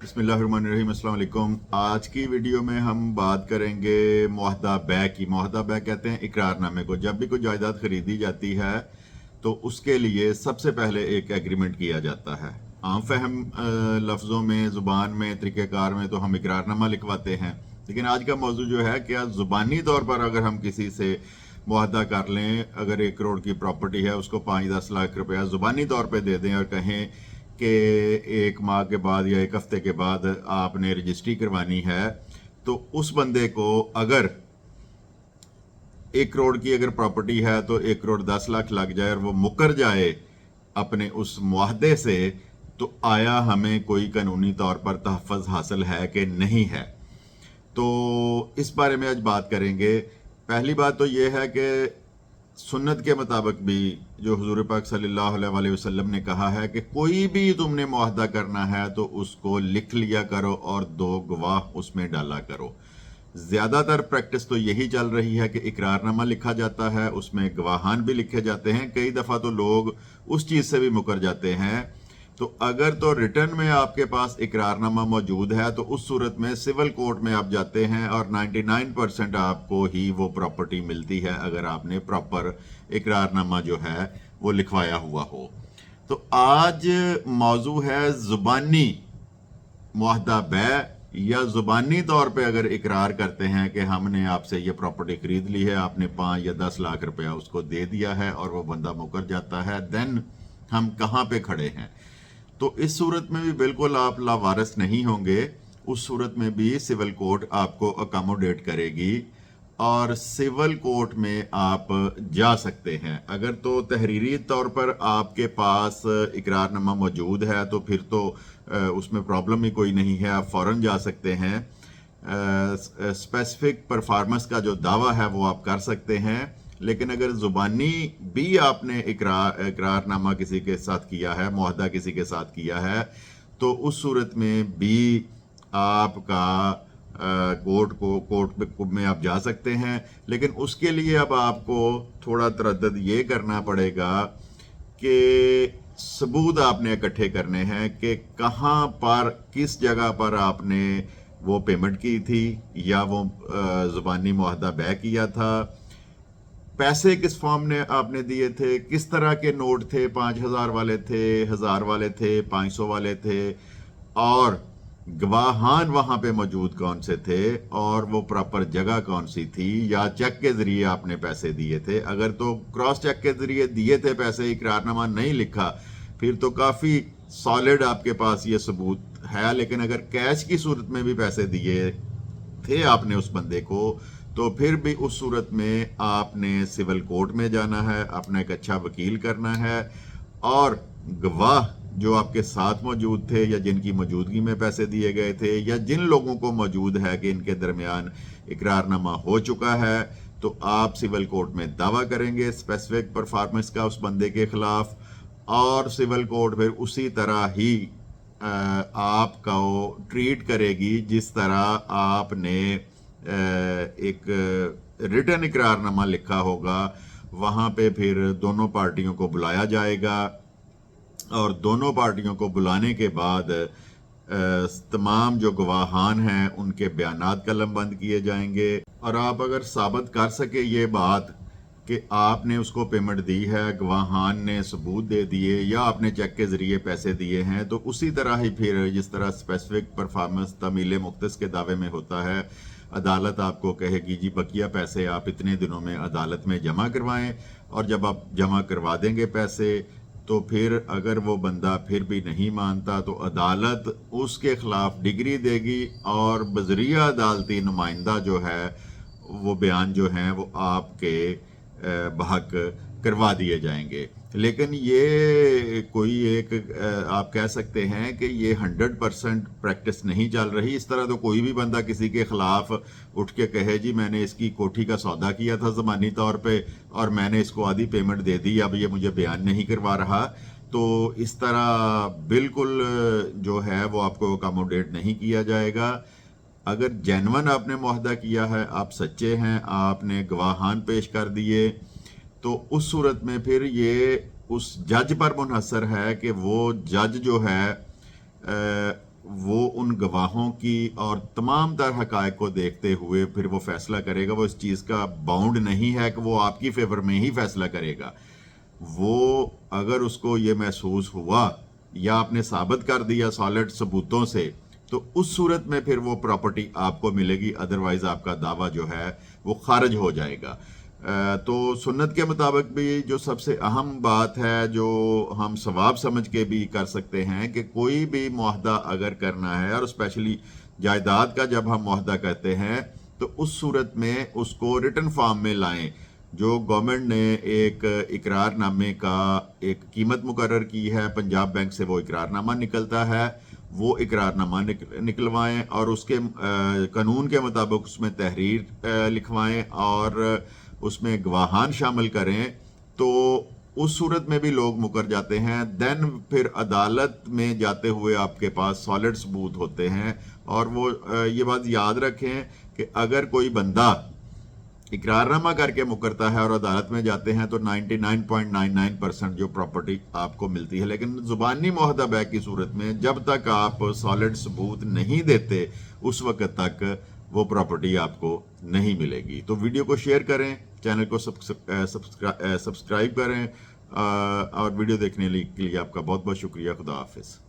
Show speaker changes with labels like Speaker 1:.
Speaker 1: बिस्मिल्लाहिर्रहमानिर्रहीम, अस्सलाम वालेकुम। आज की वीडियो में हम बात करेंगे मुआहदा बै की। मुआहदा बै कहते हैं इकरारनामे को। जब भी कोई जायदाद खरीदी जाती है तो उसके लिए सबसे पहले एक एग्रीमेंट किया जाता है। आम फहम लफ्ज़ों में, ज़ुबान में, तरीक़ेकार में तो हम इकरारनामा लिखवाते हैं, लेकिन आज का मौजू जो है क्या ज़ुबानी तौर पर अगर हम किसी से मुआहदा कर लें, अगर 1 करोड़ की प्रॉपर्टी है उसको 5-10 लाख रुपया ज़ुबानी तौर पे दे दें और कहें कि 1 माह के बाद या 1 हफ्ते के बाद आपने रजिस्ट्री करवानी है, तो उस बंदे को अगर 1 करोड़ की अगर प्रॉपर्टी है तो 1 करोड़ 10 लाख लग जाए और वो मुकर जाए अपने उस मुआहदे से, तो आया हमें कोई कानूनी तौर पर तहफ़्फ़ुज़ हासिल है कि नहीं है। तो इस बारे में आज बात करेंगे। पहली बात तो ये है कि सुन्नत के मुताबिक भी जो हुजूर पाक सल्लल्लाहु अलैहि वसल्लम ने कहा है कि कोई भी तुमने मुआहदा करना है तो उसको लिख लिया करो और 2 गवाह उसमें डाला करो। ज़्यादातर प्रैक्टिस तो यही चल रही है कि इकरारनामा लिखा जाता है, उसमें गवाहान भी लिखे जाते हैं। कई दफ़ा तो लोग उस चीज़ से भी मुकर जाते हैं। तो अगर तो रिटर्न में आपके पास इकरारनामा मौजूद है तो उस सूरत में सिविल कोर्ट में आप जाते हैं और 99% आपको ही वो प्रॉपर्टी मिलती है अगर आपने प्रॉपर इकरारनामा जो है वो लिखवाया हुआ हो। तो आज मौजू है ज़ुबानी मुआहदा बै, या ज़ुबानी तौर पे अगर इकरार करते हैं कि हमने आपसे ये प्रॉपर्टी खरीद ली है, आपने 5 या 10 लाख रुपया उसको दे दिया है और वो बंदा मुकर जाता है, देन हम कहाँ पे खड़े हैं। तो इस सूरत में भी बिल्कुल आप लावारिस नहीं होंगे। उस सूरत में भी सिविल कोर्ट आपको अकोमोडेट करेगी और सिविल कोर्ट में आप जा सकते हैं। अगर तो तहरीरी तौर पर आपके पास इकरारनामा मौजूद है तो फिर तो उसमें प्रॉब्लम ही कोई नहीं है, आप फ़ौरन जा सकते हैं। स्पेसिफिक परफॉर्मेंस का जो दावा है वो आप कर सकते हैं। लेकिन अगर ज़ुबानी भी आपने इकरारनामा किसी के साथ किया है, मुआहदा किसी के साथ किया है, तो उस सूरत में भी आपका कोर्ट में आप जा सकते हैं। लेकिन उसके लिए अब आपको थोड़ा तरद्दुद ये करना पड़ेगा कि सबूत आपने इकट्ठे करने हैं कि कहाँ पर, किस जगह पर आपने वो पेमेंट की थी या वो ज़ुबानी मुआहदा बै किया था, पैसे किस फॉर्म ने आपने दिए थे, किस तरह के नोट थे, 5,000 वाले थे, 1,000 वाले थे, 500 वाले थे, और गवाहान वहां पे मौजूद कौन से थे, और वो प्रॉपर जगह कौन सी थी, या चेक के जरिए आपने पैसे दिए थे। अगर तो क्रॉस चेक के जरिए दिए थे पैसे, इकरारनामा नहीं लिखा, फिर तो काफी सॉलिड आपके पास ये सबूत है। लेकिन अगर कैश की सूरत में भी पैसे दिए थे आपने उस बंदे को, तो फिर भी उस सूरत में आपने सिविल कोर्ट में जाना है, अपना एक अच्छा वकील करना है, और गवाह जो आपके साथ मौजूद थे या जिनकी मौजूदगी में पैसे दिए गए थे, या जिन लोगों को मौजूद है कि इनके दरमियान इकरारनामा हो चुका है, तो आप सिविल कोर्ट में दावा करेंगे स्पेसिफिक परफॉर्मेंस का उस बंदे के खिलाफ, और सिविल कोर्ट फिर उसी तरह ही आपको ट्रीट करेगी जिस तरह आपने एक रिटर्न इकरारनामा लिखा होगा। वहाँ पे फिर दोनों पार्टियों को बुलाया जाएगा और दोनों पार्टियों को बुलाने के बाद तमाम जो गवाहान हैं उनके बयानात कलमबंद किए जाएंगे। और आप अगर साबित कर सके ये बात कि आपने उसको पेमेंट दी है, गवाहान ने सबूत दे दिए, या आपने चेक के जरिए पैसे दिए हैं, तो उसी तरह ही फिर जिस तरह स्पेसिफिक परफॉर्मेंस तमील मुख्तस के दावे में होता है, अदालत आपको कहेगी जी बकिया पैसे आप इतने दिनों में अदालत में जमा करवाएं, और जब आप जमा करवा देंगे पैसे, तो फिर अगर वो बंदा फिर भी नहीं मानता तो अदालत उसके खिलाफ डिग्री देगी और बजरिया अदालती नुमाइंदा जो है वो बयान जो हैं वो आपके बहक करवा दिए जाएंगे। लेकिन ये कोई एक आप कह सकते हैं कि ये 100% प्रैक्टिस नहीं चल रही। इस तरह तो कोई भी बंदा किसी के खिलाफ उठ के कहे जी मैंने इसकी कोठी का सौदा किया था ज़मानी तौर पे और मैंने इसको आधी पेमेंट दे दी, अब ये मुझे बयान नहीं करवा रहा, तो इस तरह बिल्कुल जो है वो आपको अकोमोडेट नहीं किया जाएगा। अगर जेन्युइन आपने मुआहदा किया है, आप सच्चे हैं, आपने गवाहान पेश कर दिए, तो उस सूरत में फिर ये उस जज पर मुनहसर है कि वो जज जो है वो उन گواہوں کی اور تمام تر حقائق کو دیکھتے ہوئے پھر وہ فیصلہ کرے گا. وہ اس چیز کا باؤنڈ نہیں ہے کہ وہ آپ کی فیور میں ہی فیصلہ کرے گا. وہ اگر اس کو یہ محسوس ہوا یا آپ نے ثابت کر دیا سالڈ ثبوتوں سے تو اس صورت میں پھر وہ پراپرٹی آپ کو ملے گی. ادروائز آپ کا دعویٰ جو ہے وہ خارج ہو جائے گا. تو سنت کے مطابق بھی جو سب سے اہم بات ہے جو ہم ثواب سمجھ کے بھی کر سکتے ہیں کہ کوئی بھی معاہدہ اگر کرنا ہے اور اسپیشلی جائیداد کا جب ہم معاہدہ کرتے ہیں تو اس صورت میں اس کو ریٹن فارم میں لائیں. جو گورنمنٹ نے ایک اقرار نامے کا ایک قیمت مقرر کی ہے پنجاب بینک سے، وہ اقرار نامہ نکلتا ہے، وہ اقرار نامہ نکلوائیں اور اس کے قانون کے مطابق اس میں تحریر لکھوائیں اور اس میں گواہان شامل کریں. تو اس صورت میں بھی لوگ مکر جاتے ہیں. دین پھر عدالت میں جاتے ہوئے آپ کے پاس سالڈ ثبوت ہوتے ہیں. اور وہ یہ بات یاد رکھیں کہ اگر کوئی بندہ اقرار نامہ کر کے مکرتا ہے اور عدالت میں جاتے ہیں تو 99.99% جو پراپرٹی آپ کو ملتی ہے. لیکن زبانی معاہدہ بے کی صورت میں جب تک آپ سالڈ ثبوت نہیں دیتے اس وقت تک وہ پراپرٹی آپ کو نہیں ملے گی. تو ویڈیو کو شیئر کریں، چینل کو سبسکرائب کریں اور ویڈیو دیکھنے کے لیے آپ کا بہت بہت شکریہ. خدا حافظ.